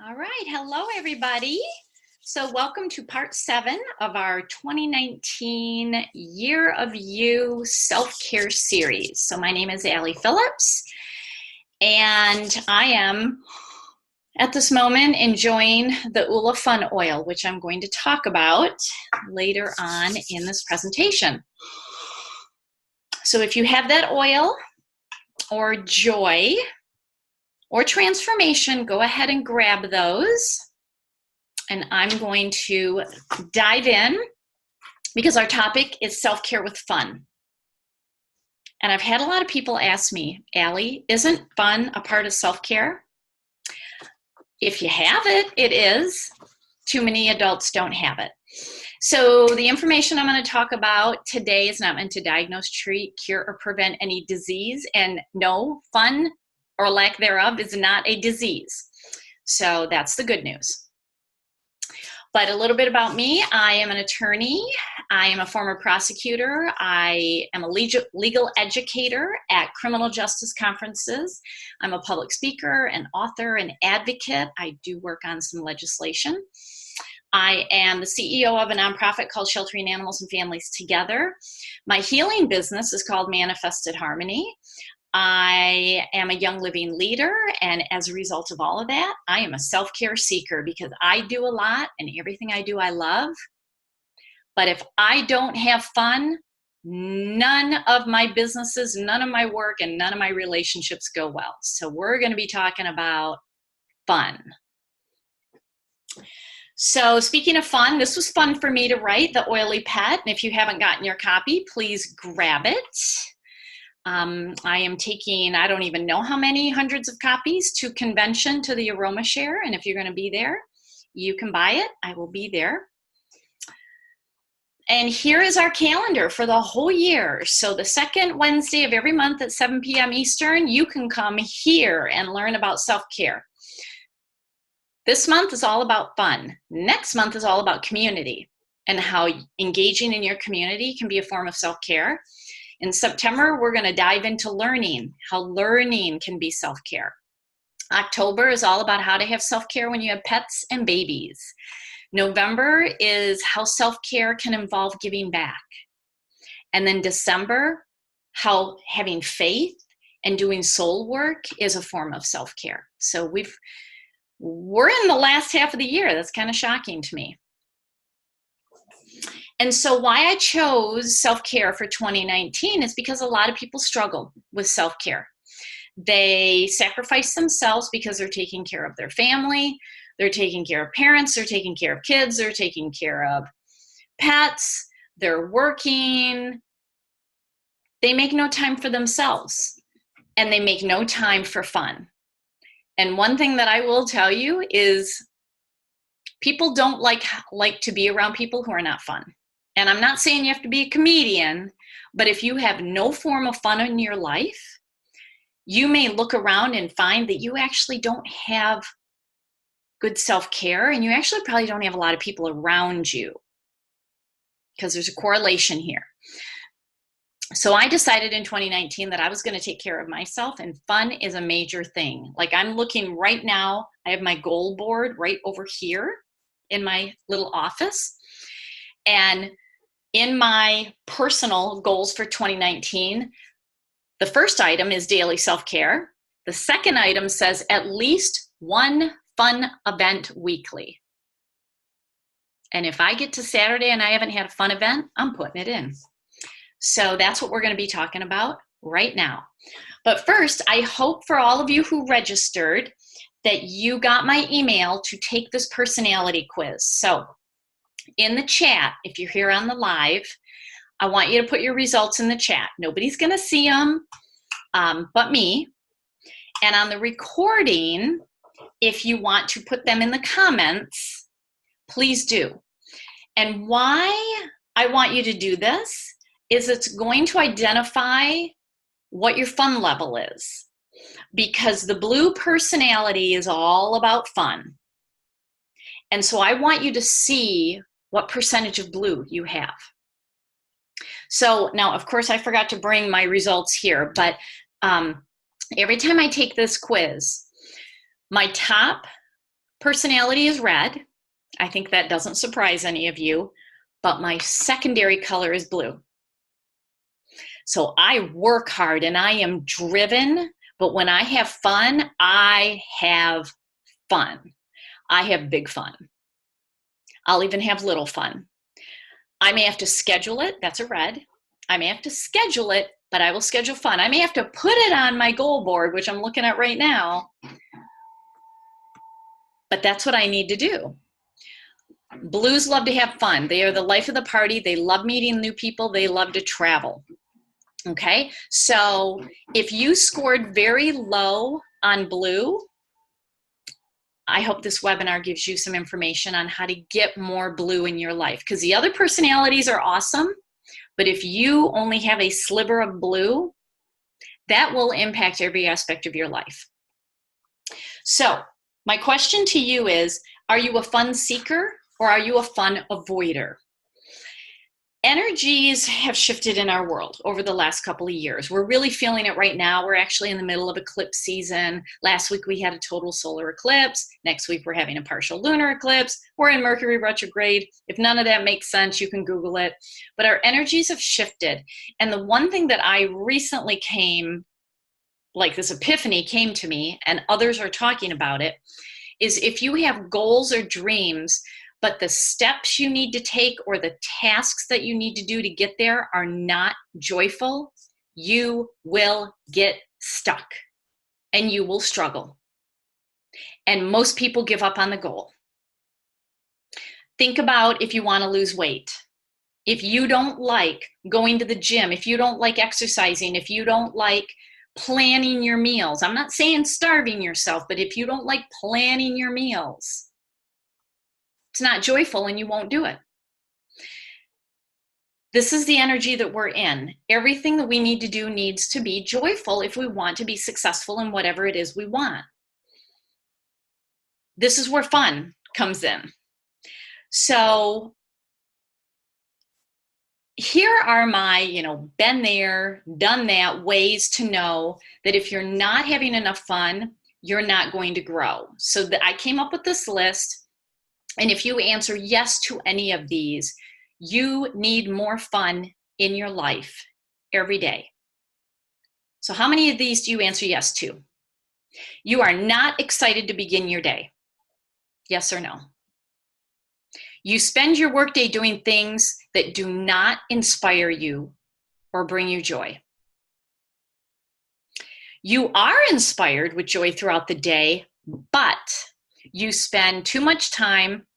All right. Hello, everybody. So welcome to part 7 of our 2019 Year of You self-care series. So my name is Allie Phillips, and I am at this moment enjoying the Ula Fun oil, which I'm going to talk about later on in this presentation. So if you have that oil or joy or transformation, go ahead and grab those. And I'm going to dive in because our topic is self-care with fun. And I've had a lot of people ask me, Allie, isn't fun a part of self-care? If you have it, it is. Too many adults don't have it. So the information I'm going to talk about today is not meant to diagnose, treat, cure, or prevent any disease. And no, fun or lack thereof is not a disease. So that's the good news. But a little bit about me. I am an attorney. I am a former prosecutor. I am a legal educator at criminal justice conferences. I'm a public speaker, an author, an advocate. I do work on some legislation. I am the CEO of a nonprofit called Sheltering Animals and Families Together. My healing business is called Manifested Harmony. I am a young living leader, and as a result of all of that, I am a self-care seeker because I do a lot, and everything I do I love. But if I don't have fun, none of my businesses, none of my work, and none of my relationships go well. So we're going to be talking about fun. So speaking of fun, this was fun for me to write, The Oily Pet. And if you haven't gotten your copy, please grab it. I am taking, I don't even know how many hundreds of copies to convention to the Aroma Share. And if you're going to be there, you can buy it. I will be there. And here is our calendar for the whole year. So the second Wednesday of every month at 7 p.m. Eastern, you can come here and learn about self-care. This month is all about fun. Next month is all about community and how engaging in your community can be a form of self-care. In September, we're going to dive into learning, how learning can be self-care. October is all about how to have self-care when you have pets and babies. November is how self-care can involve giving back. And then December, how having faith and doing soul work is a form of self-care. So we're in the last half of the year. That's kind of shocking to me. And so why I chose self-care for 2019 is because a lot of people struggle with self-care. They sacrifice themselves because they're taking care of their family, they're taking care of parents, they're taking care of kids, they're taking care of pets, they're working. They make no time for themselves, and they make no time for fun. And one thing that I will tell you is people don't like to be around people who are not fun. And I'm not saying you have to be a comedian, but if you have no form of fun in your life, you may look around and find that you actually don't have good self-care, and you actually probably don't have a lot of people around you because there's a correlation here. So I decided in 2019 that I was going to take care of myself, and fun is a major thing. Like I'm looking right now, I have my goal board right over here in my little office. And in my personal goals for 2019, the first item is daily self-care. The second item says at least one fun event weekly. And if I get to Saturday and I haven't had a fun event, I'm putting it in. So that's what we're going to be talking about right now. But first, I hope for all of you who registered that you got my email to take this personality quiz. So in the chat, if you're here on the live, I want you to put your results in the chat. Nobody's going to see them but me. And on the recording, if you want to put them in the comments, please do. And why I want you to do this is it's going to identify what your fun level is. Because the blue personality is all about fun. And so I want you to see what percentage of blue you have. So now, of course, I forgot to bring my results here, but every time I take this quiz, my top personality is red. I think that doesn't surprise any of you, but my secondary color is blue. So I work hard and I am driven, but when I have fun, I have fun. I have big fun. I'll even have little fun. I may have to schedule it. That's a red. I may have to schedule it, but I will schedule fun. I may have to put it on my goal board, which I'm looking at right now, but that's what I need to do. Blues love to have fun. They are the life of the party. They love meeting new people. They love to travel. Okay, so if you scored very low on blue, I hope this webinar gives you some information on how to get more blue in your life, because the other personalities are awesome, but if you only have a sliver of blue, that will impact every aspect of your life. So my question to you is, are you a fun seeker or are you a fun avoider? Energies have shifted in our world over the last couple of years. We're really feeling it right now. We're actually in the middle of eclipse season. Last week we had a total solar eclipse. Next week we're having a partial lunar eclipse. We're in Mercury retrograde. If none of that makes sense, you can Google it. But our energies have shifted. And the one thing that I recently like this epiphany came to me, and others are talking about it, is if you have goals or dreams, but the steps you need to take or the tasks that you need to do to get there are not joyful, you will get stuck and you will struggle. And most people give up on the goal. Think about if you want to lose weight. If you don't like going to the gym, if you don't like exercising, if you don't like planning your meals, I'm not saying starving yourself, but if you don't like planning your meals, it's not joyful and you won't do it. This is the energy that we're in. Everything that we need to do needs to be joyful if we want to be successful in whatever it is we want. This is where fun comes in. So here are my, been there, done that ways to know that if you're not having enough fun, you're not going to grow. So I came up with this list. And if you answer yes to any of these, you need more fun in your life every day. So how many of these do you answer yes to? You are not excited to begin your day. Yes or no? You spend your workday doing things that do not inspire you or bring you joy. You are inspired with joy throughout the day, but you spend too much time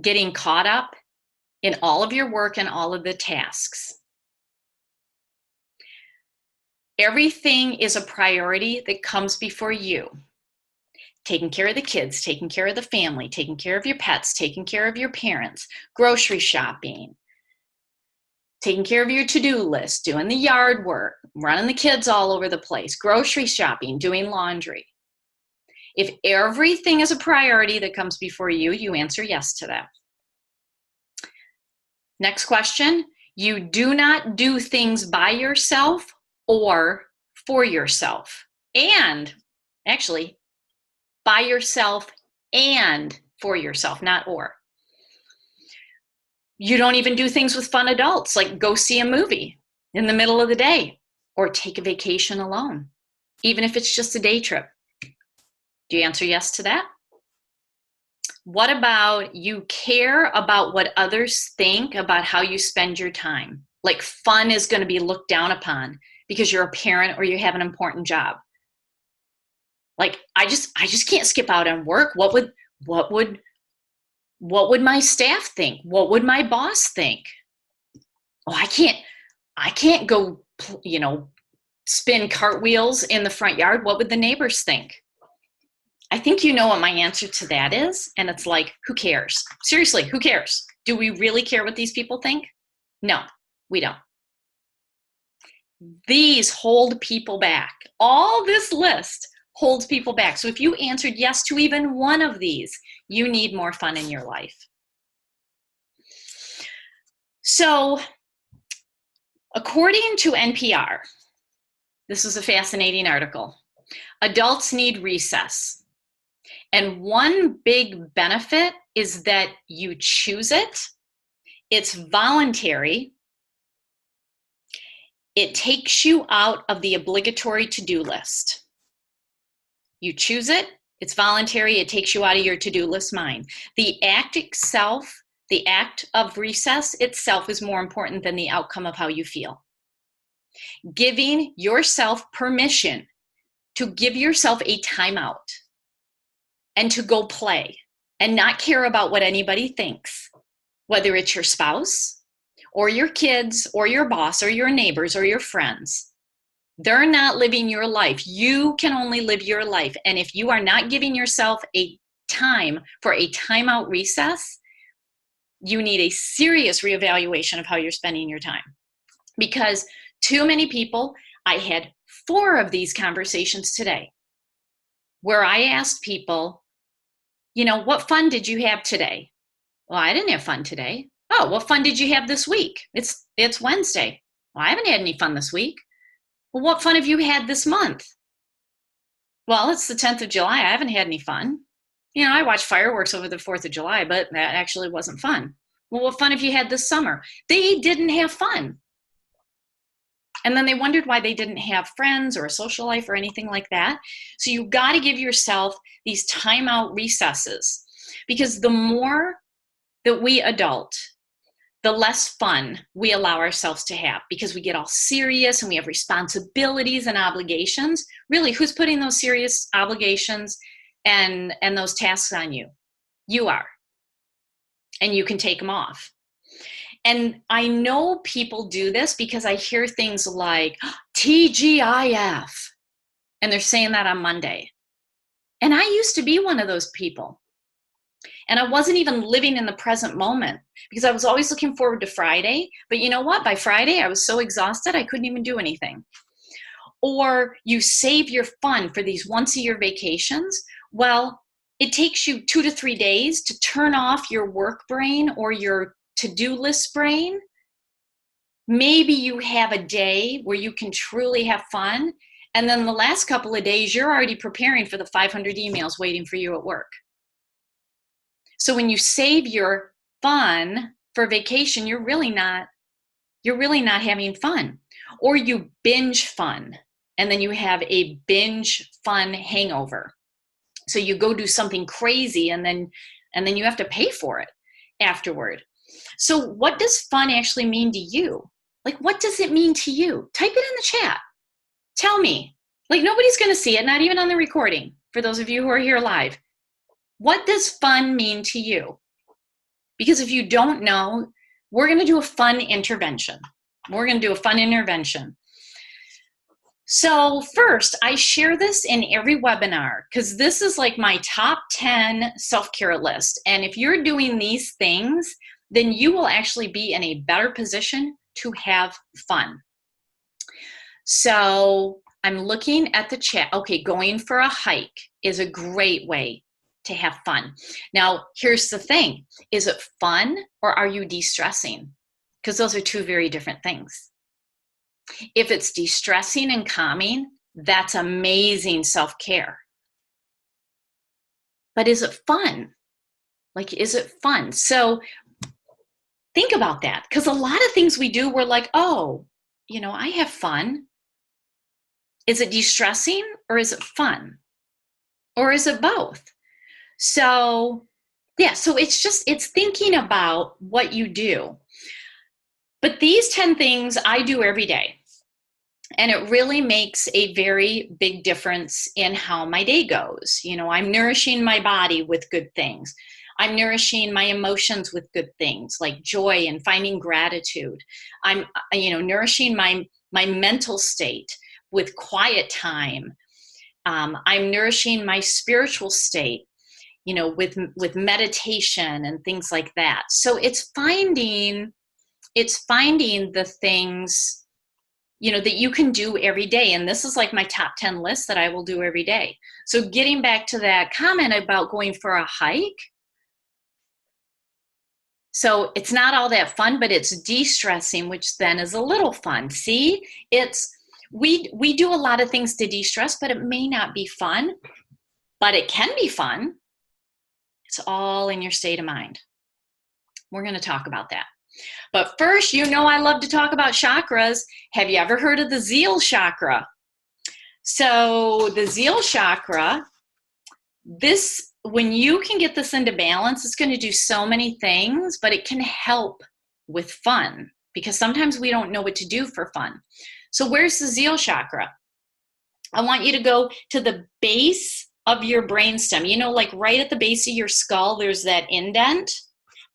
getting caught up in all of your work and all of the tasks. Everything is a priority that comes before you. Taking care of the kids, taking care of the family, taking care of your pets, taking care of your parents, grocery shopping, taking care of your to-do list, doing the yard work, running the kids all over the place, grocery shopping, doing laundry. If everything is a priority that comes before you, you answer yes to that. Next question, you do not do things by yourself or for yourself. And actually, by yourself and for yourself, not or. You don't even do things with fun adults, like go see a movie in the middle of the day or take a vacation alone, even if it's just a day trip. Do you answer yes to that? What about you care about what others think about how you spend your time? Like fun is going to be looked down upon because you're a parent or you have an important job. Like I just can't skip out on work. What would my staff think? What would my boss think? Oh, I can't go, spin cartwheels in the front yard. What would the neighbors think? I think you know what my answer to that is. And it's like, who cares? Seriously, who cares? Do we really care what these people think? No, we don't. These hold people back. All this list holds people back. So if you answered yes to even one of these, you need more fun in your life. So according to NPR, this is a fascinating article. Adults need recess. And one big benefit is that you choose it. It's voluntary. It takes you out of the obligatory to-do list. You choose it. It's voluntary. It takes you out of your to-do list mind. The act itself, the act of recess itself is more important than the outcome of how you feel. Giving yourself permission to give yourself a timeout and to go play and not care about what anybody thinks, whether it's your spouse or your kids or your boss or your neighbors or your friends. They're not living your life. You can only live your life. And if you are not giving yourself a time for a timeout recess, you need a serious reevaluation of how you're spending your time. Because too many people, I had 4 of these conversations today where I asked people, what fun did you have today? Well, I didn't have fun today. Oh, what fun did you have this week? It's Wednesday. Well, I haven't had any fun this week. Well, what fun have you had this month? Well, it's the 10th of July. I haven't had any fun. I watched fireworks over the 4th of July, but that actually wasn't fun. Well, what fun have you had this summer? They didn't have fun. And then they wondered why they didn't have friends or a social life or anything like that. So you've got to give yourself these timeout recesses, because the more that we adult, the less fun we allow ourselves to have, because we get all serious and we have responsibilities and obligations. Really, who's putting those serious obligations and those tasks on you? You are. And you can take them off. And I know people do this because I hear things like TGIF, and they're saying that on Monday. And I used to be one of those people. And I wasn't even living in the present moment because I was always looking forward to Friday. But you know what? By Friday, I was so exhausted, I couldn't even do anything. Or you save your fun for these once-a-year vacations. Well, it takes you 2 to 3 days to turn off your work brain or your to-do list brain. Maybe you have a day where you can truly have fun. And then the last couple of days, you're already preparing for the 500 emails waiting for you at work. So when you save your fun for vacation, you're really not having fun. Or you binge fun, and then you have a binge fun hangover. So you go do something crazy, and then you have to pay for it afterward. So what does fun actually mean to you? Like, what does it mean to you? Type it in the chat. Tell me. Like, nobody's going to see it, not even on the recording, for those of you who are here live. What does fun mean to you? Because if you don't know, we're going to do a fun intervention. So first, I share this in every webinar because this is like my top 10 self-care list. And if you're doing these things, then you will actually be in a better position to have fun. So I'm looking at the chat. Okay, going for a hike is a great way to have fun. Now, here's the thing. Is it fun or are you de-stressing? Because those are 2 very different things. If it's de-stressing and calming, that's amazing self-care. But is it fun? Like, is it fun? So think about that, because a lot of things we do, we're like, oh, I have fun. Is it de-stressing or is it fun? Or is it both? So, yeah, so it's thinking about what you do. But these 10 things I do every day. And it really makes a very big difference in how my day goes. I'm nourishing my body with good things. I'm nourishing my emotions with good things like joy and finding gratitude. I'm, nourishing my mental state with quiet time. I'm nourishing my spiritual state, with meditation and things like that. So it's finding the things, that you can do every day. And this is like my top 10 list that I will do every day. So getting back to that comment about going for a hike. So it's not all that fun, but it's de-stressing, which then is a little fun. See, we do a lot of things to de-stress, but it may not be fun, but it can be fun. It's all in your state of mind. We're going to talk about that. But first, you know I love to talk about chakras. Have you ever heard of the Zeal Chakra? So the Zeal Chakra, when you can get this into balance, it's going to do so many things, but it can help with fun because sometimes we don't know what to do for fun. So where's the Zeal Chakra? I want you to go to the base of your brainstem. You know, like right at the base of your skull, there's that indent.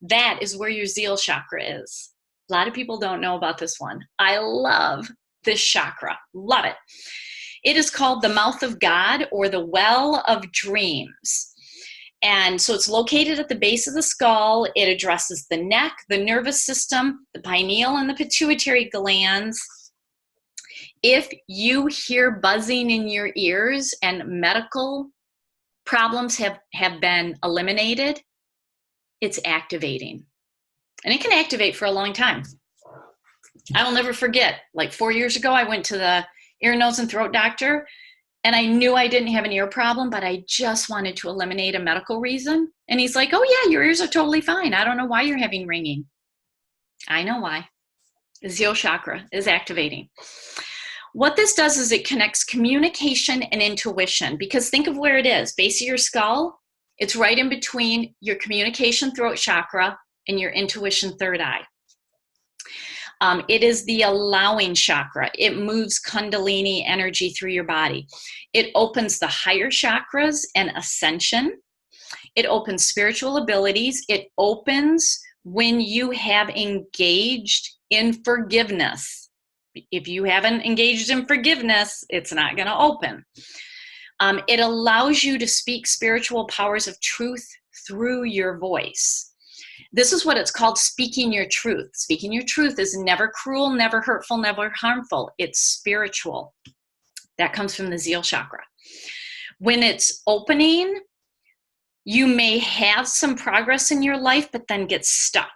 That is where your Zeal Chakra is. A lot of people don't know about this one. I love this chakra. Love it. It is called the mouth of God or the well of dreams. And so it's located at the base of the skull. It addresses the neck, the nervous system, the pineal, and the pituitary glands. If you hear buzzing in your ears and medical problems have been eliminated, it's activating. And it can activate for a long time. I will never forget, like 4 years ago, I went to the ear, nose, and throat doctor, and I knew I didn't have an ear problem, but I just wanted to eliminate a medical reason. And he's like, oh yeah, your ears are totally fine. I don't know why you're having ringing. I know why. The Zeal Chakra is activating. What this does is it connects communication and intuition, because think of where it is. Base of your skull, it's right in between your communication throat chakra and your intuition third eye. It is the allowing chakra. It moves Kundalini energy through your body. It opens the higher chakras and ascension. It opens spiritual abilities. It opens when you have engaged in forgiveness. If you haven't engaged in forgiveness, it's not going to open. It allows you to speak spiritual powers of truth through your voice. This is what it's called, speaking your truth. Speaking your truth is never cruel, never hurtful, never harmful. It's spiritual. That comes from the Zeal Chakra. When it's opening, you may have some progress in your life, but then get stuck.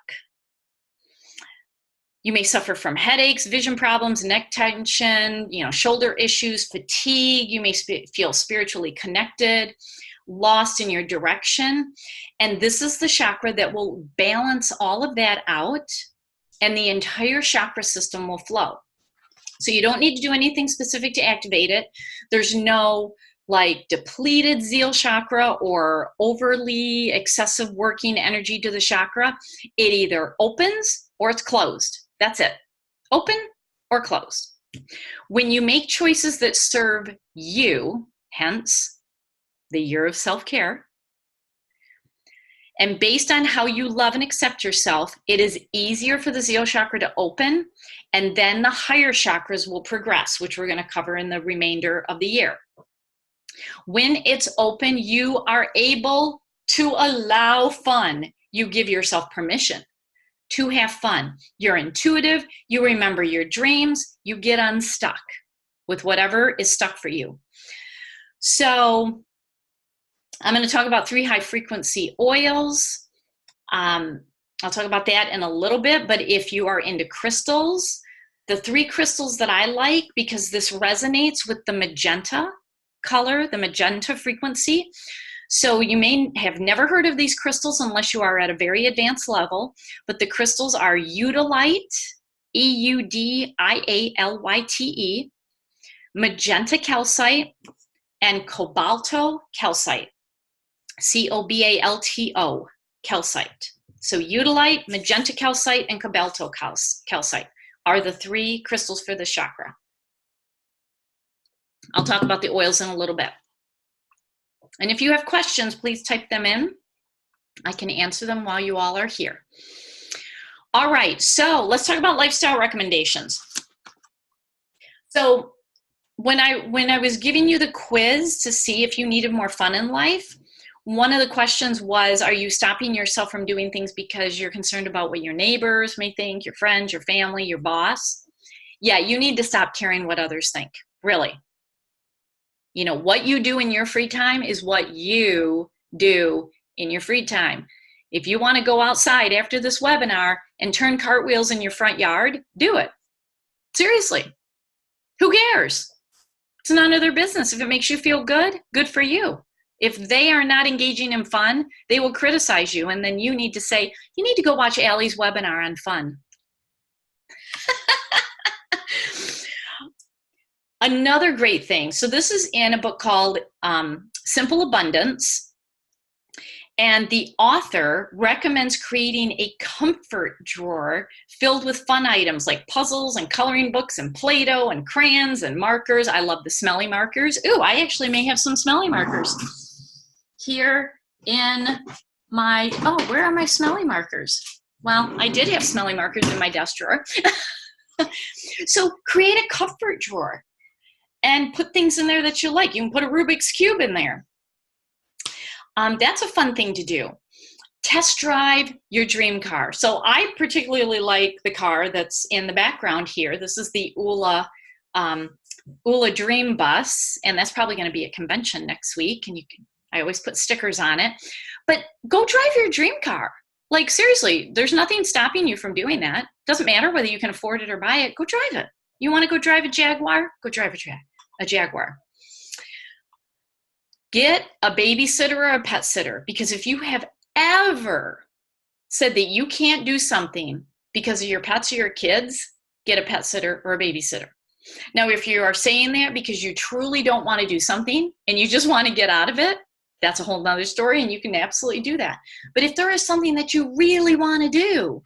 You may suffer from headaches, vision problems, neck tension, shoulder issues, fatigue. You may feel spiritually connected, lost in your direction. And this is the chakra that will balance all of that out, and the entire chakra system will flow. So you don't need to do anything specific to activate it. There's no depleted Zeal Chakra or overly excessive working energy to the chakra. It either opens or it's closed. That's it. Open or closed. When you make choices that serve you, hence the year of self-care, and based on how you love and accept yourself, it is easier for the Zeal Chakra to open, and then the higher chakras will progress, which we're going to cover in the remainder of the year. When it's open, you are able to allow fun. You give yourself permission to have fun. You're intuitive. You remember your dreams. You get unstuck with whatever is stuck for you. So I'm going to talk about 3 high frequency oils. I'll talk about that in a little bit, but if you are into crystals, the 3 crystals that I like, because this resonates with the magenta color, the magenta frequency. So you may have never heard of these crystals unless you are at a very advanced level, but the crystals are Eudolite, Eudialyte, magenta calcite, and cobalto calcite, Cobalto calcite. So Eudolite, magenta calcite, and cobalto calcite are the 3 crystals for this chakra. I'll talk about the oils in a little bit. And if you have questions, please type them in. I can answer them while you all are here. All right, so let's talk about lifestyle recommendations. So when I was giving you the quiz to see if you needed more fun in life, one of the questions was, are you stopping yourself from doing things because you're concerned about what your neighbors may think, your friends, your family, your boss? Yeah, you need to stop caring what others think, really. What you do in your free time is what you do in your free time. If you want to go outside after this webinar and turn cartwheels in your front yard, do it. Seriously. Who cares? It's none of their business. If it makes you feel good, good for you. If they are not engaging in fun, they will criticize you. And then you need to say, you need to go watch Allie's webinar on fun. Another great thing. So this is in a book called Simple Abundance. And the author recommends creating a comfort drawer filled with fun items like puzzles and coloring books and Play-Doh and crayons and markers. I love the smelly markers. Ooh, I actually may have some smelly markers here in my, oh, where are my smelly markers? Well, I did have smelly markers in my desk drawer. So create a comfort drawer and put things in there that you like. You can put a Rubik's Cube in there. That's a fun thing to do. Test drive your dream car. So I particularly like the car that's in the background here. This is the ULA Dream Bus, and that's probably going to be a convention next week. And I always put stickers on it. But go drive your dream car. Like seriously, there's nothing stopping you from doing that. Doesn't matter whether you can afford it or buy it. Go drive it. You want to go drive a Jaguar? Go drive a Jaguar. Get a babysitter or a pet sitter, because if you have ever said that you can't do something because of your pets or your kids, get a pet sitter or a babysitter. Now, if you are saying that because you truly don't want to do something and you just want to get out of it, that's a whole nother story, and you can absolutely do that. But if there is something that you really want to do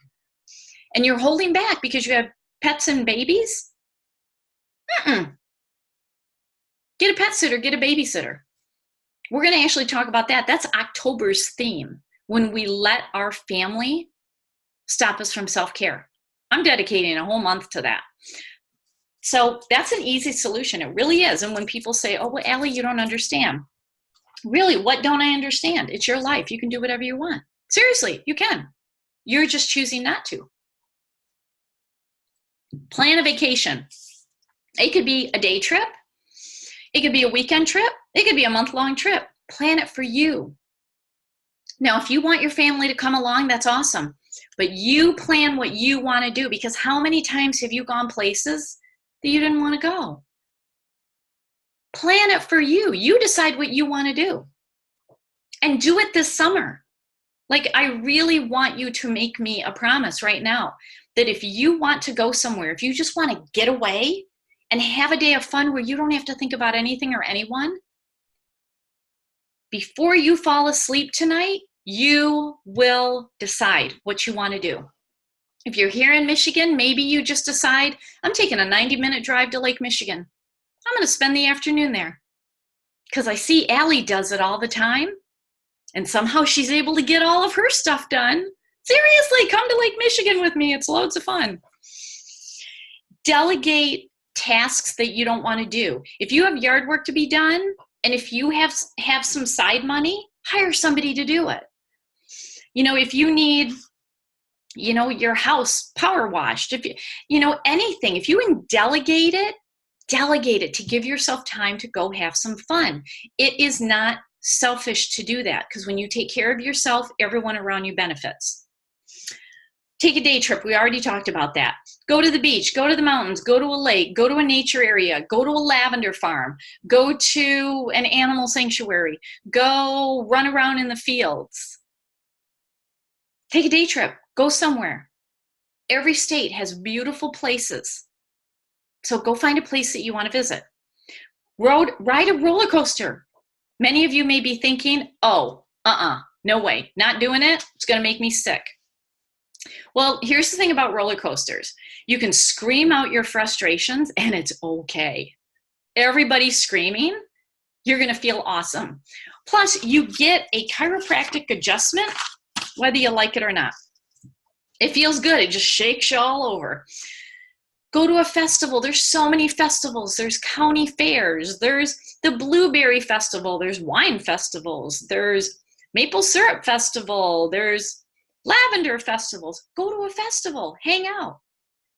and you're holding back because you have pets and babies, get a pet sitter, get a babysitter. We're going to actually talk about that. That's October's theme, when we let our family stop us from self-care. I'm dedicating a whole month to that. So that's an easy solution. It really is. And when people say, oh, well, Allie, you don't understand. Really, what don't I understand? It's your life. You can do whatever you want. Seriously, you can. You're just choosing not to. Plan a vacation. It could be a day trip. It could be a weekend trip. It could be a month-long trip. Plan it for you. Now, if you want your family to come along, that's awesome. But you plan what you want to do, because how many times have you gone places that you didn't want to go? Plan it for you. You decide what you want to do. And do it this summer. Like, I really want you to make me a promise right now that if you want to go somewhere, if you just want to get away and have a day of fun where you don't have to think about anything or anyone, before you fall asleep tonight, you will decide what you want to do. If you're here in Michigan, maybe you just decide, I'm taking a 90-minute drive to Lake Michigan. I'm going to spend the afternoon there. Because I see Allie does it all the time. And somehow she's able to get all of her stuff done. Seriously, come to Lake Michigan with me. It's loads of fun. Delegate tasks that you don't want to do. If you have yard work to be done, and if you have some side money, hire somebody to do it. You know, if you need, you know, your house power washed, if you know, anything, if you can delegate it to give yourself time to go have some fun. It is not selfish to do that, because when you take care of yourself, everyone around you benefits. Take a day trip. We already talked about that. Go to the beach, go to the mountains, go to a lake, go to a nature area, go to a lavender farm, go to an animal sanctuary, go run around in the fields. Take a day trip. Go somewhere. Every state has beautiful places. So go find a place that you want to visit. Ride a roller coaster. Many of you may be thinking, oh, no way, not doing it. It's going to make me sick. Well, here's the thing about roller coasters. You can scream out your frustrations and it's okay. Everybody's screaming. You're going to feel awesome. Plus, you get a chiropractic adjustment, whether you like it or not. It feels good. It just shakes you all over. Go to a festival. There's so many festivals. There's county fairs. There's the Blueberry Festival. There's wine festivals. There's maple syrup festival. There's lavender festivals. Go to a festival. Hang out.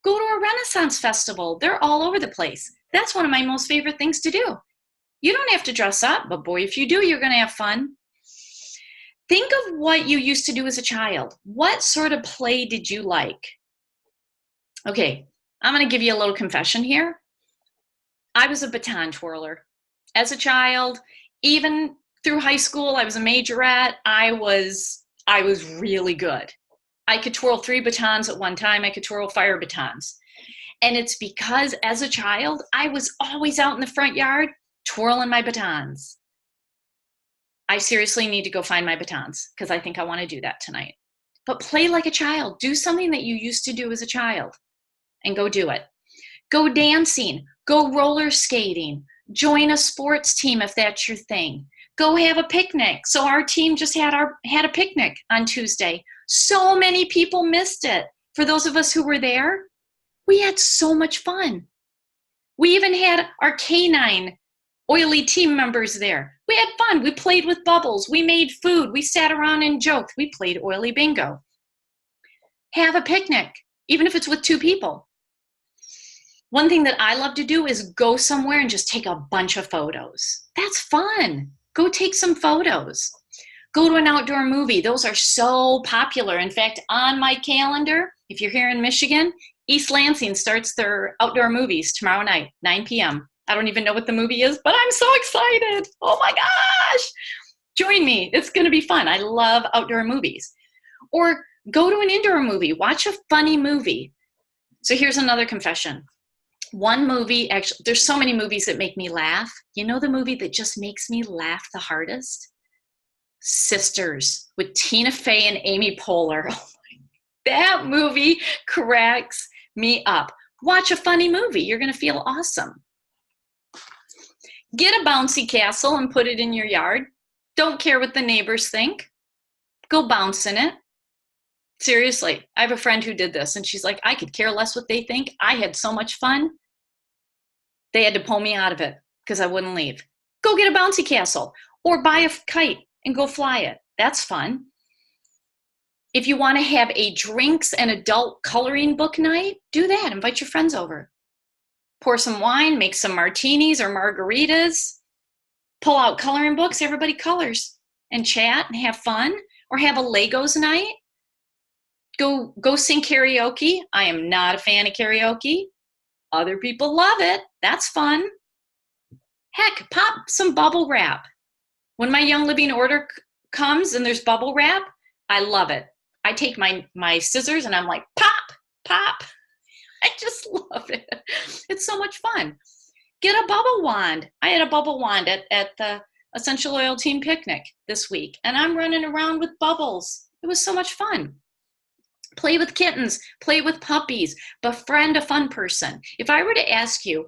Go to a Renaissance festival. They're all over the place. That's one of my most favorite things to do. You don't have to dress up, but boy, if you do, you're going to have fun. Think of what you used to do as a child. What sort of play did you like? Okay, I'm going to give you a little confession here. I was a baton twirler. As a child, even through high school, I was a majorette. I was really good. I could twirl 3 batons at one time. I could twirl fire batons. And it's because as a child, I was always out in the front yard twirling my batons. I seriously need to go find my batons because I think I want to do that tonight. But play like a child. Do something that you used to do as a child and go do it. Go dancing. Go roller skating. Join a sports team if that's your thing. Go have a picnic. So our team just had a picnic on Tuesday. So many people missed it. For those of us who were there, we had so much fun. We even had our canine oily team members there. We had fun. We played with bubbles. We made food. We sat around and joked. We played oily bingo. Have a picnic, even if it's with 2 people. One thing that I love to do is go somewhere and just take a bunch of photos. That's fun. Go take some photos. Go to an outdoor movie. Those are so popular. In fact, on my calendar, if you're here in Michigan, East Lansing starts their outdoor movies tomorrow night, 9 p.m. I don't even know what the movie is, but I'm so excited. Oh my gosh. Join me. It's going to be fun. I love outdoor movies. Or go to an indoor movie. Watch a funny movie. So here's another confession. One movie, actually, there's so many movies that make me laugh. You know the movie that just makes me laugh the hardest? Sisters with Tina Fey and Amy Poehler. That movie cracks me up. Watch a funny movie. You're going to feel awesome. Get a bouncy castle and put it in your yard. Don't care what the neighbors think. Go bounce in it. Seriously, I have a friend who did this, and she's like, I could care less what they think. I had so much fun. They had to pull me out of it because I wouldn't leave. Go get a bouncy castle or buy a kite and go fly it. That's fun. If you want to have a drinks and adult coloring book night, do that. Invite your friends over. Pour some wine, make some martinis or margaritas, pull out coloring books, everybody colors and chat and have fun, or have a Legos night. Go sing karaoke. I am not a fan of karaoke. Other people love it. That's fun. Heck, pop some bubble wrap. When my Young Living order comes and there's bubble wrap, I love it. I take my scissors and I'm like, pop, pop. I just love it. It's so much fun. Get a bubble wand. I had a bubble wand at the Essential Oil Team picnic this week, and I'm running around with bubbles. It was so much fun. Play with kittens, play with puppies, befriend a fun person. If I were to ask you,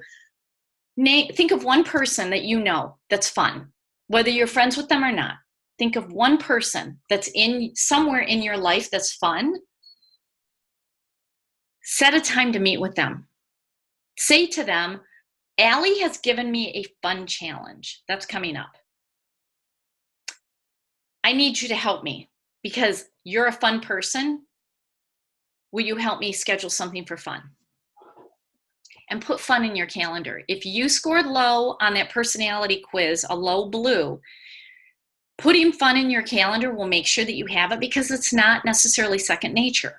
think of one person that you know that's fun, whether you're friends with them or not. Think of one person that's somewhere in your life that's fun. Set a time to meet with them. Say to them, Allie has given me a fun challenge that's coming up. I need you to help me because you're a fun person. Will you help me schedule something for fun? And put fun in your calendar. If you scored low on that personality quiz, a low blue, putting fun in your calendar will make sure that you have it because it's not necessarily second nature.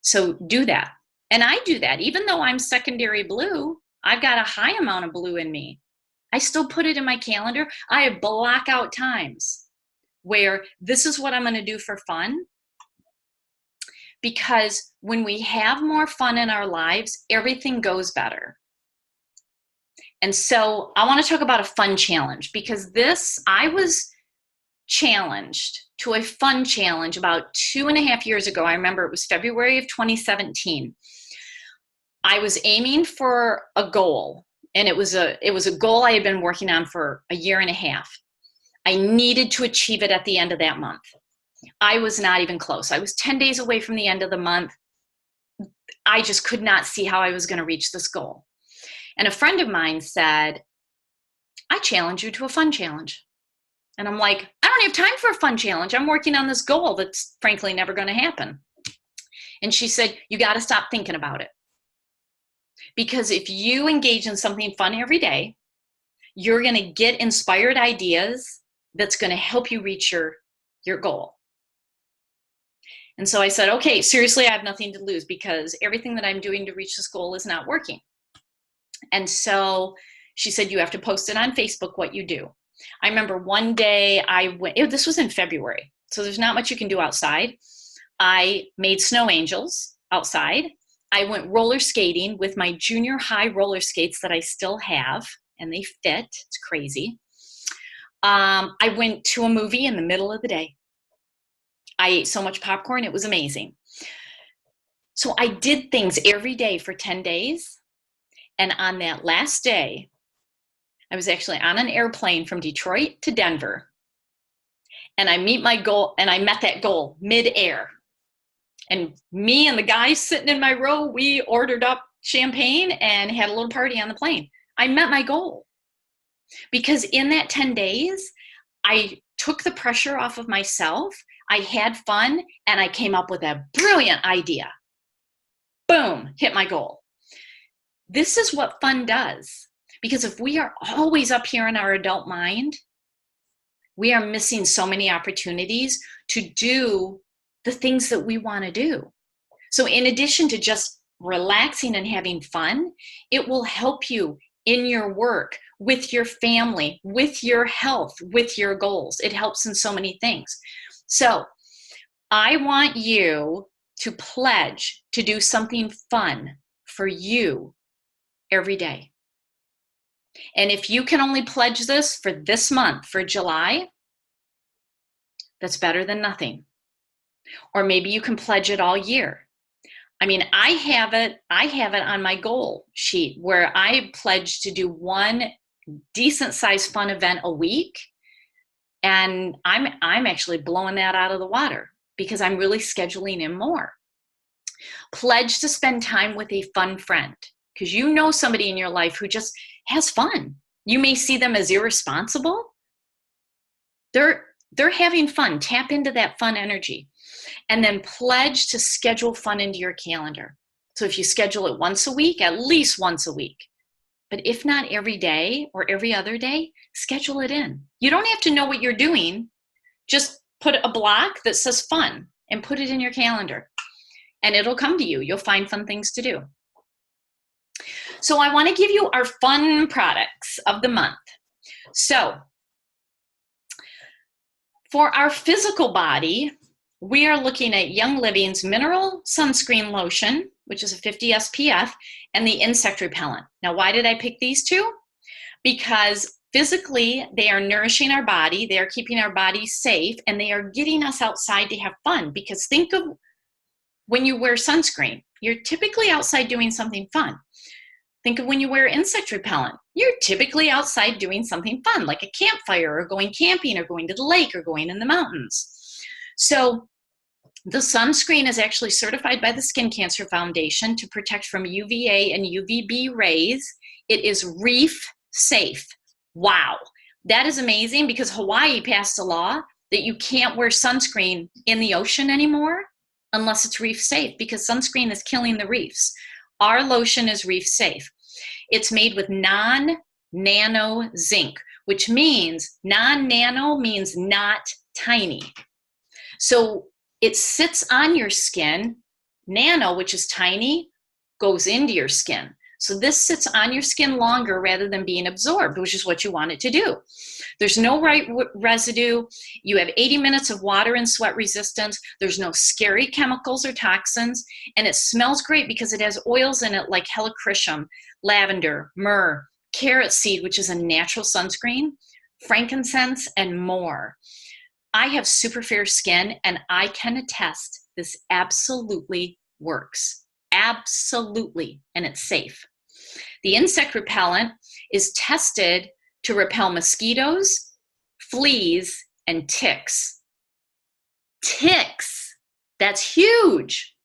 So do that. And I do that. Even though I'm secondary blue, I've got a high amount of blue in me. I still put it in my calendar. I have blackout times where this is what I'm going to do for fun. Because when we have more fun in our lives, everything goes better. And so I want to talk about a fun challenge because I was challenged to a fun challenge about 2.5 years ago. I remember it was February of 2017. I was aiming for a goal, and it was a goal I had been working on for 1.5 years. I needed to achieve it at the end of that month. I was not even close. I was 10 days away from the end of the month. I just could not see how I was going to reach this goal. And a friend of mine said, I challenge you to a fun challenge. And I'm like, I don't have time for a fun challenge. I'm working on this goal that's frankly never going to happen. And she said, you got to stop thinking about it. Because if you engage in something fun every day, you're going to get inspired ideas that's going to help you reach your goal. And so I said, okay, seriously, I have nothing to lose because everything that I'm doing to reach this goal is not working. And so she said, you have to post it on Facebook what you do. I remember one day I went, this was in February, so there's not much you can do outside. I made snow angels outside. I went roller skating with my junior high roller skates that I still have, and they fit. It's crazy. I went to a movie in the middle of the day. I ate so much popcorn, it was amazing. So I did things every day for 10 days. And on that last day, I was actually on an airplane from Detroit to Denver. And I met that goal mid-air. And me and the guys sitting in my row, we ordered up champagne and had a little party on the plane. I met my goal. Because in that 10 days, I took the pressure off of myself, I had fun, and I came up with a brilliant idea. Boom, hit my goal. This is what fun does. Because if we are always up here in our adult mind, we are missing so many opportunities to do the things that we want to do. So in addition to just relaxing and having fun, it will help you in your work, with your family, with your health, with your goals. It helps in so many things. So I want you to pledge to do something fun for you every day. And if you can only pledge this for this month, for July, that's better than nothing. Or maybe you can pledge it all year. I mean, I have it on my goal sheet where I pledge to do one decent sized fun event a week. And I'm actually blowing that out of the water because I'm really scheduling in more. Pledge to spend time with a fun friend, because you know somebody in your life who just has fun. You may see them as irresponsible. They're having fun. Tap into that fun energy. And then pledge to schedule fun into your calendar. So if you schedule it once a week, at least once a week. But if not every day or every other day, schedule it in. You don't have to know what you're doing. Just put a block that says fun and put it in your calendar. And it'll come to you. You'll find fun things to do. So I want to give you our fun products of the month. So for our physical body, we are looking at Young Living's Mineral Sunscreen Lotion, which is a 50 SPF, and the insect repellent. Now, why did I pick these two? Because physically, they are nourishing our body, they are keeping our body safe, and they are getting us outside to have fun. Because think of when you wear sunscreen, you're typically outside doing something fun. Think of when you wear insect repellent. You're typically outside doing something fun, like a campfire or going camping or going to the lake or going in the mountains. So the sunscreen is actually certified by the Skin Cancer Foundation to protect from UVA and UVB rays. It is reef safe. Wow. That is amazing because Hawaii passed a law that you can't wear sunscreen in the ocean anymore unless it's reef safe because sunscreen is killing the reefs. Our lotion is reef safe. It's made with non-nano zinc, which means non-nano means not tiny. So it sits on your skin. Nano, which is tiny, goes into your skin. So this sits on your skin longer rather than being absorbed, which is what you want it to do. There's no residue. You have 80 minutes of water and sweat resistance. There's no scary chemicals or toxins. And it smells great because it has oils in it like helichrysum, lavender, myrrh, carrot seed, which is a natural sunscreen, frankincense, and more. I have super fair skin, and I can attest this absolutely works. Absolutely, and it's safe. The insect repellent is tested to repel mosquitoes, fleas, and ticks. Ticks, that's huge.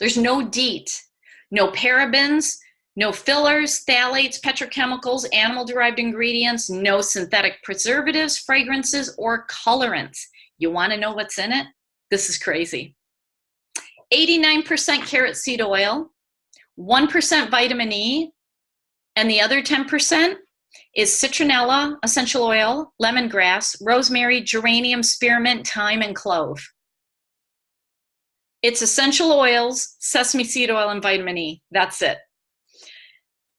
There's no DEET, no parabens, no fillers, phthalates, petrochemicals, animal-derived ingredients, no synthetic preservatives, fragrances, or colorants. You want to know what's in it? This is crazy. 89% carrot seed oil, 1% vitamin E, and the other 10% is citronella, essential oil, lemongrass, rosemary, geranium, spearmint, thyme, and clove. It's essential oils, sesame seed oil, and vitamin E. That's it.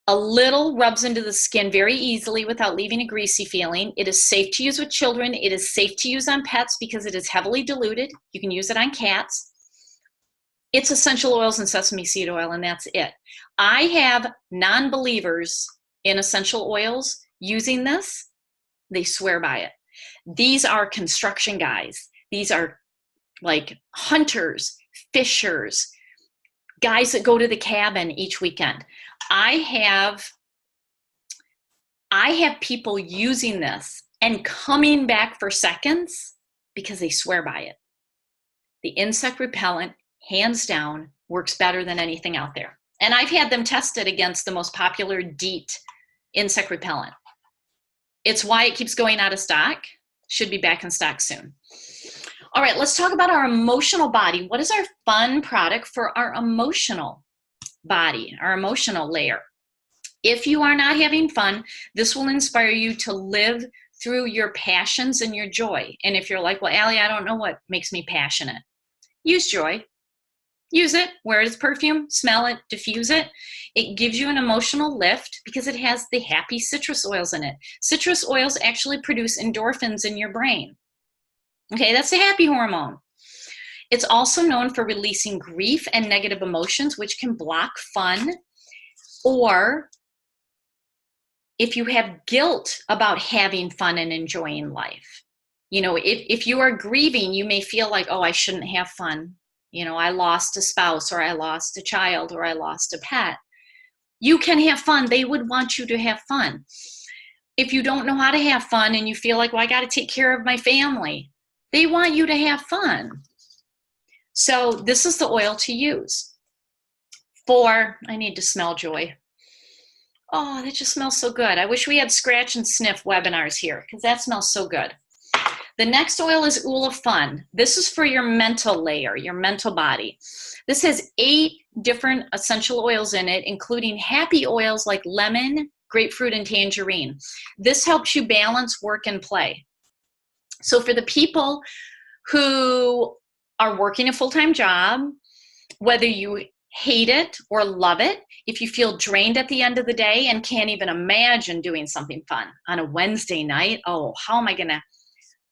A little rubs into the skin very easily without leaving a greasy feeling. It is safe to use with children. It is safe to use on pets because it is heavily diluted. You can use it on cats. It's essential oils and sesame seed oil, and that's it. I have non-believers in essential oils using this. They swear by it. These are construction guys. These are like hunters, fishers, guys that go to the cabin each weekend. I have people using this and coming back for seconds because they swear by it. The insect repellent, hands down, works better than anything out there. And I've had them tested against the most popular DEET insect repellent. It's why it keeps going out of stock. Should be back in stock soon. All right, let's talk about our emotional body. What is our fun product for our emotional body, our emotional layer? If you are not having fun, this will inspire you to live through your passions and your joy. And if you're like, well, Allie, I don't know what makes me passionate. Use joy. Use it, wear it as perfume, smell it, diffuse it. It gives you an emotional lift because it has the happy citrus oils in it. Citrus oils actually produce endorphins in your brain. Okay, that's the happy hormone. It's also known for releasing grief and negative emotions, which can block fun. Or if you have guilt about having fun and enjoying life. You know, if you are grieving, you may feel like, oh, I shouldn't have fun. You know, I lost a spouse, or I lost a child, or I lost a pet. You can have fun. They would want you to have fun. If you don't know how to have fun and you feel like, well, I got to take care of my family, they want you to have fun. So this is the oil to use. I need to smell joy. Oh, that just smells so good. I wish we had scratch and sniff webinars here because that smells so good. The next oil is Oil of Fun. This is for your mental layer, your mental body. This has 8 different essential oils in it, including happy oils like lemon, grapefruit, and tangerine. This helps you balance work and play. So for the people who are working a full-time job, whether you hate it or love it, if you feel drained at the end of the day and can't even imagine doing something fun on a Wednesday night, oh, how am I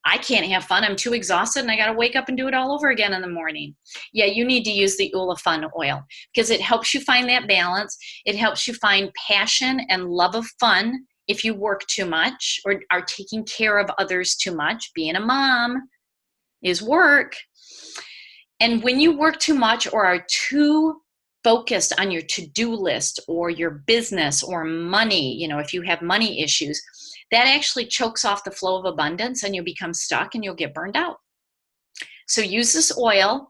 I can't have fun. I'm too exhausted and I got to wake up and do it all over again in the morning. Yeah, you need to use the Oil of Fun oil because it helps you find that balance. It helps you find passion and love of fun if you work too much or are taking care of others too much. Being a mom is work. And when you work too much or are too focused on your to-do list or your business or money, you know, if you have money issues, that actually chokes off the flow of abundance and you'll become stuck and you'll get burned out. So use this oil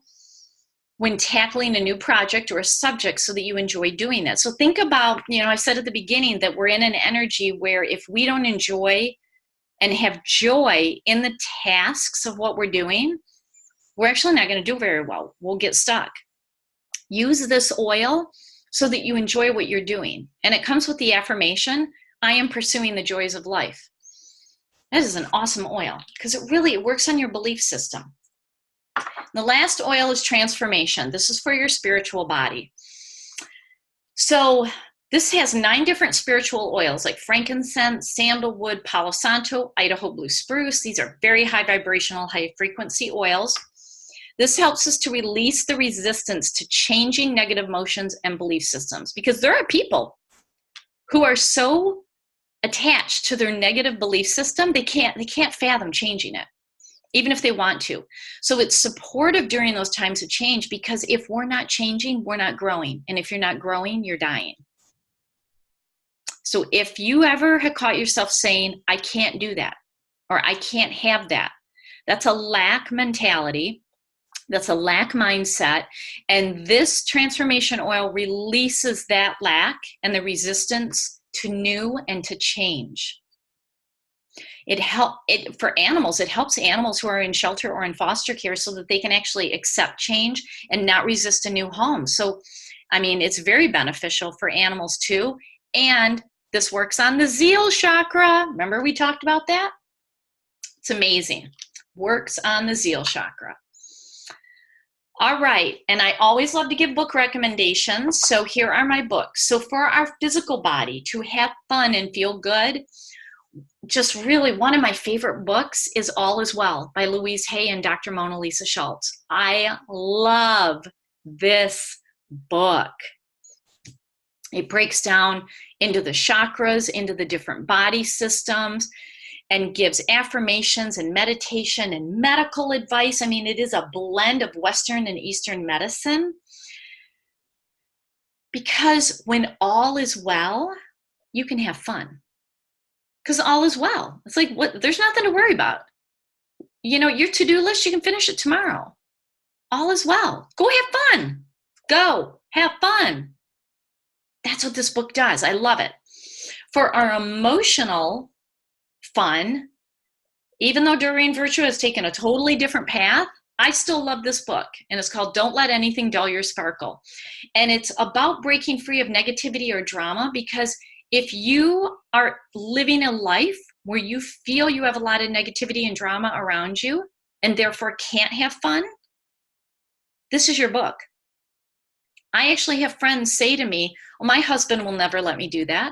when tackling a new project or a subject so that you enjoy doing it. So think about, you know, I said at the beginning that we're in an energy where if we don't enjoy and have joy in the tasks of what we're doing, we're actually not going to do very well. We'll get stuck. Use this oil so that you enjoy what you're doing. And it comes with the affirmation, I am pursuing the joys of life. That is an awesome oil because it works on your belief system. The last oil is transformation. This is for your spiritual body. So this has 9 different spiritual oils like frankincense, sandalwood, palo santo, Idaho blue spruce. These are very high vibrational, high frequency oils. This helps us to release the resistance to changing negative emotions and belief systems because there are people who are so attached to their negative belief system, they can't fathom changing it, even if they want to. So it's supportive during those times of change because if we're not changing, we're not growing. And if you're not growing, you're dying. So if you ever have caught yourself saying, I can't do that, or I can't have that, that's a lack mentality. That's a lack mindset. And this transformation oil releases that lack and the resistance to new and to change. For animals, it helps animals who are in shelter or in foster care so that they can actually accept change and not resist a new home. So, I mean, it's very beneficial for animals too. And this works on the Zeal Chakra. Remember we talked about that? It's amazing. Works on the Zeal Chakra. All right, and I always love to give book recommendations, so here are my books. So for our physical body, to have fun and feel good, just really one of my favorite books is All Is Well by Louise Hay and Dr. Mona Lisa Schultz. I love this book. It breaks down into the chakras, into the different body systems, and gives affirmations and meditation and medical advice. I mean, it is a blend of Western and Eastern medicine. Because when all is well, you can have fun. Because all is well. It's like, what? There's nothing to worry about. You know, your to-do list, you can finish it tomorrow. All is well. Go have fun. Go have fun. That's what this book does. I love it. For our emotional fun, even though Doreen Virtue has taken a totally different path, I still love this book, and it's called Don't Let Anything Dull Your Sparkle. And it's about breaking free of negativity or drama, because if you are living a life where you feel you have a lot of negativity and drama around you and therefore can't have fun, this is your book. I actually have friends say to me, well, my husband will never let me do that.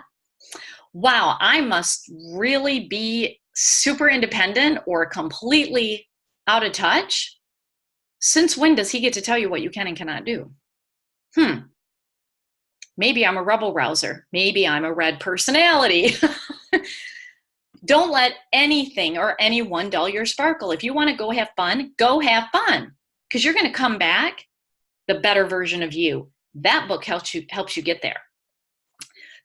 Wow, I must really be super independent or completely out of touch. Since when does he get to tell you what you can and cannot do? Maybe I'm a rebel rouser. Maybe I'm a red personality. Don't let anything or anyone dull your sparkle. If you want to go have fun, because you're going to come back the better version of you. That book helps you get there.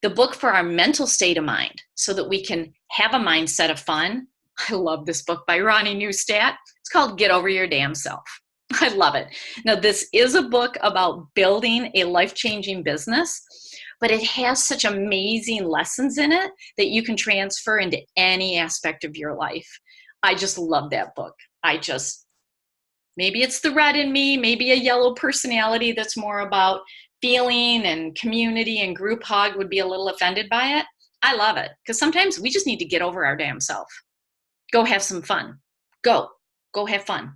The book for our mental state of mind, so that we can have a mindset of fun. I love this book by Ronnie Neustadt. It's called Get Over Your Damn Self. I love it. Now, this is a book about building a life-changing business, but it has such amazing lessons in it that you can transfer into any aspect of your life. I just love that book. Maybe it's the red in me, maybe a yellow personality that's more about feeling and community and group hug would be a little offended by it. I love it, because sometimes we just need to get over our damn self. Go have some fun. Go have fun.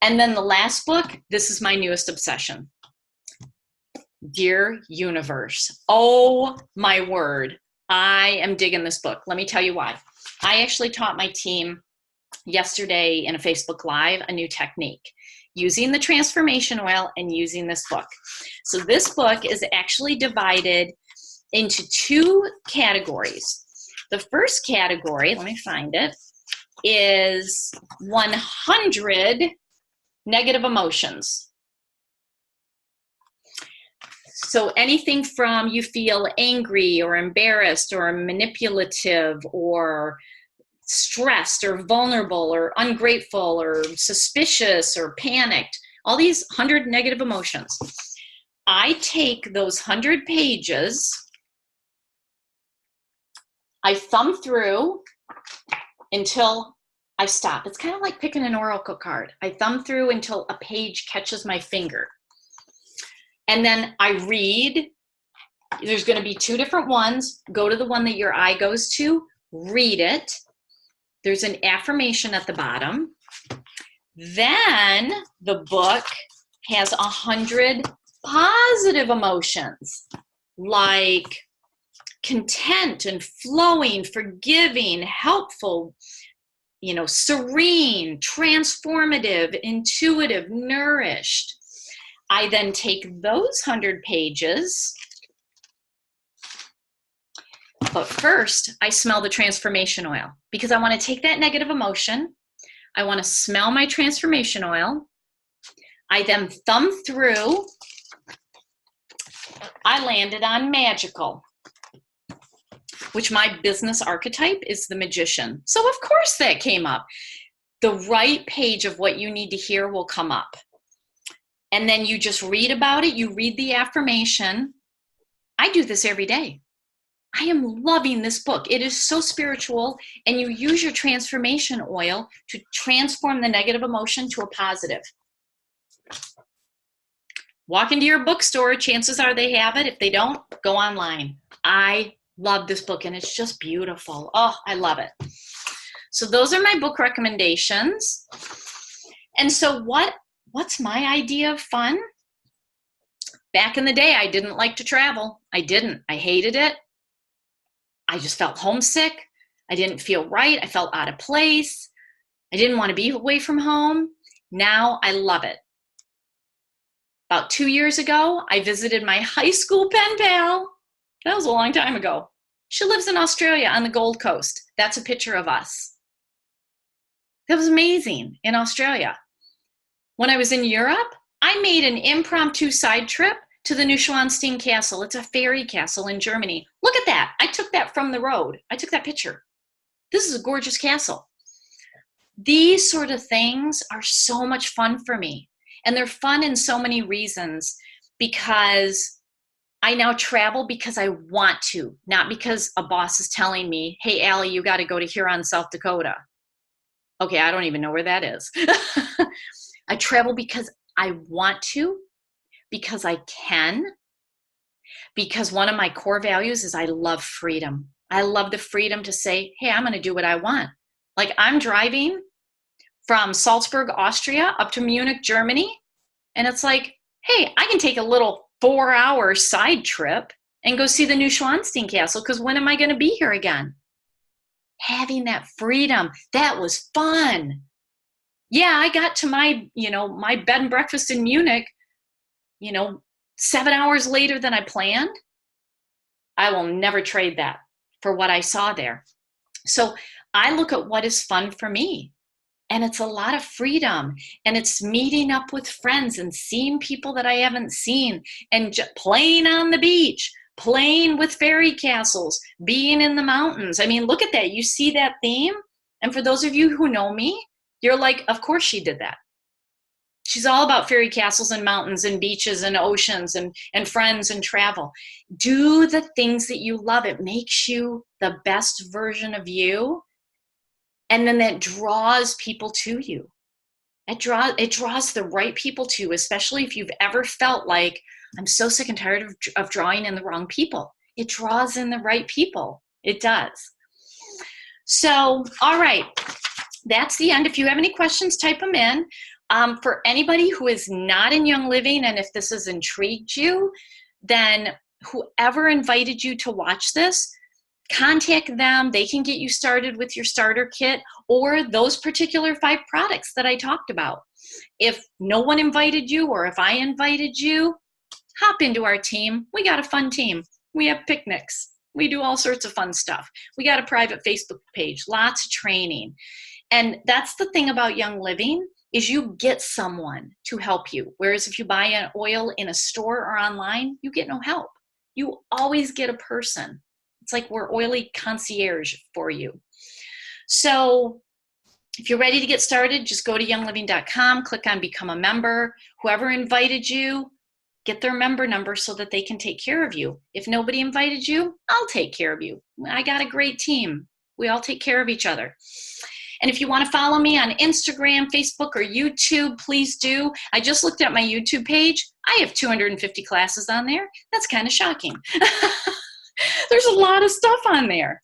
And then the last book, this is my newest obsession. Dear Universe. Oh my word. I am digging this book. Let me tell you why. I actually taught my team yesterday in a Facebook Live a new technique using the transformation oil and using this book. So this book is actually divided into two categories. The first category, let me find it, is 100 negative emotions. So anything from you feel angry or embarrassed or manipulative or stressed or vulnerable or ungrateful or suspicious or panicked, all these 100 negative emotions. I take those 100 pages, I thumb through until I stop. It's kind of like picking an oracle card. I thumb through until a page catches my finger. And then I read. There's going to be two different ones. Go to the one that your eye goes to, read it. There's an affirmation at the bottom. Then the book has 100 positive emotions, like content and flowing, forgiving, helpful, serene, transformative, intuitive, nourished. I then take those 100 pages, but first I smell the transformation oil, because I want to take that negative emotion. I want to smell my transformation oil. I then thumb through. I landed on magical, which my business archetype is the magician. So of course that came up. The right page of what you need to hear will come up. And then you just read about it. You read the affirmation. I do this every day. I am loving this book. It is so spiritual, and you use your transformation oil to transform the negative emotion to a positive. Walk into your bookstore. Chances are they have it. If they don't, go online. I love this book, and it's just beautiful. Oh, I love it. So those are my book recommendations. And so what what's my idea of fun? Back in the day, I didn't like to travel. I didn't. I hated it. I just felt homesick. I didn't feel right. I felt out of place. I didn't want to be away from home. Now I love it. About 2 years ago, I visited my high school pen pal. That was a long time ago. She lives in Australia on the Gold Coast. That's a picture of us. That was amazing in Australia. When I was in Europe, I made an impromptu side trip to the Neuschwanstein Castle. It's a fairy castle in Germany. Look at that. I took that from the road. I took that picture. This is a gorgeous castle. These sort of things are so much fun for me. And they're fun in so many reasons, because I now travel because I want to, not because a boss is telling me, hey, Allie, you got to go to Huron, South Dakota. Okay, I don't even know where that is. I travel because I want to, because I can, because one of my core values is I love freedom. I love the freedom to say, hey, I'm going to do what I want. Like, I'm driving from Salzburg, Austria, up to Munich, Germany. And it's like, hey, I can take a little 4-hour side trip and go see the Neuschwanstein Castle, because when am I going to be here again? Having that freedom, that was fun. Yeah, I got to my bed and breakfast in Munich, 7 hours later than I planned. I will never trade that for what I saw there. So I look at what is fun for me. And it's a lot of freedom, and it's meeting up with friends and seeing people that I haven't seen, and playing on the beach, playing with fairy castles, being in the mountains. I mean, look at that. You see that theme? And for those of you who know me, you're like, of course she did that. She's all about fairy castles and mountains and beaches and oceans and friends and travel. Do the things that you love. It makes you the best version of you. And then that draws people to you. It draws the right people to you, especially if you've ever felt like, I'm so sick and tired of drawing in the wrong people. It draws in the right people. It does. So, all right, that's the end. If you have any questions, type them in. For anybody who is not in Young Living, and if this has intrigued you, then whoever invited you to watch this, contact them. They can get you started with your starter kit or those particular 5 products that I talked about. If no one invited you, or if I invited you, hop into our team. We got a fun team. We have picnics. We do all sorts of fun stuff. We got a private Facebook page, lots of training. And that's the thing about Young Living, is you get someone to help you. Whereas if you buy an oil in a store or online, you get no help. You always get a person. It's like we're oily concierge for you. So if you're ready to get started, just go to youngliving.com, click on Become a Member. Whoever invited you, get their member number so that they can take care of you. If nobody invited you, I'll take care of you. I got a great team. We all take care of each other. And if you want to follow me on Instagram, Facebook, or YouTube, please do. I just looked at my YouTube page. I have 250 classes on there. That's kind of shocking. There's a lot of stuff on there.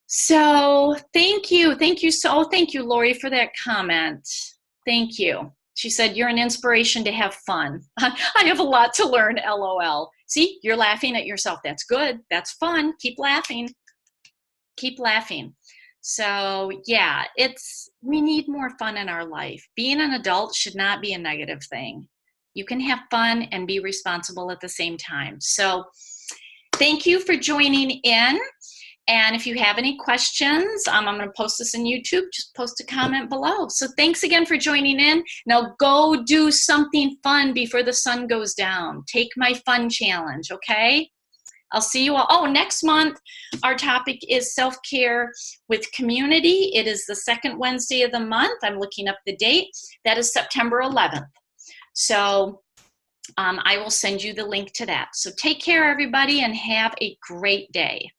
So thank you. Thank you, Lori, for that comment. Thank you. She said, you're an inspiration to have fun. I have a lot to learn, LOL. See, you're laughing at yourself. That's good. That's fun. Keep laughing. Keep laughing. So yeah, we need more fun in our life. Being an adult should not be a negative thing. You can have fun and be responsible at the same time. So thank you for joining in. And if you have any questions, I'm going to post this in YouTube. Just post a comment below. So thanks again for joining in. Now go do something fun before the sun goes down. Take my fun challenge, okay? I'll see you all. Oh, next month, our topic is self-care with community. It is the second Wednesday of the month. I'm looking up the date. That is September 11th. So I will send you the link to that. So take care, everybody, and have a great day.